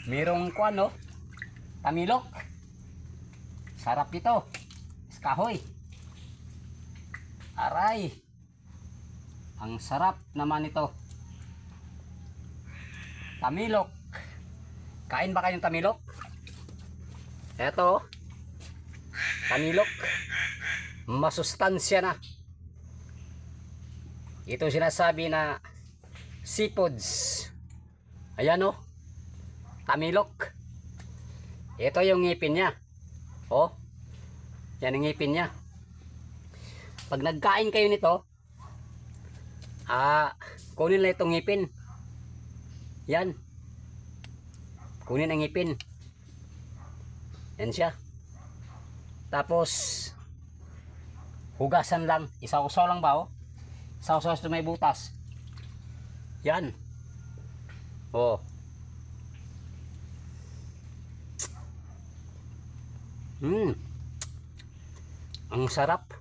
Merong kuan no, tamilok. Sarap dito. Kahoy. Aray. Ang sarap naman ito. Tamilok. Kain ba kayong tamilok? Eto. Tamilok. Masustansya na. Ito sinasabi na seafoods. Ayan o. Tamilok. Ito yung ngipin niya. Oh. Yan ang ngipin niya. Pag nagkain kayo nito, kunin lang itong ngipin. Yan. Kunin ang ngipin. Yan siya. Tapos, hugasan lang. Isaw-saw lang ba, oh? Isaw-saw sa may butas. Yan. Oh. Ang sarap.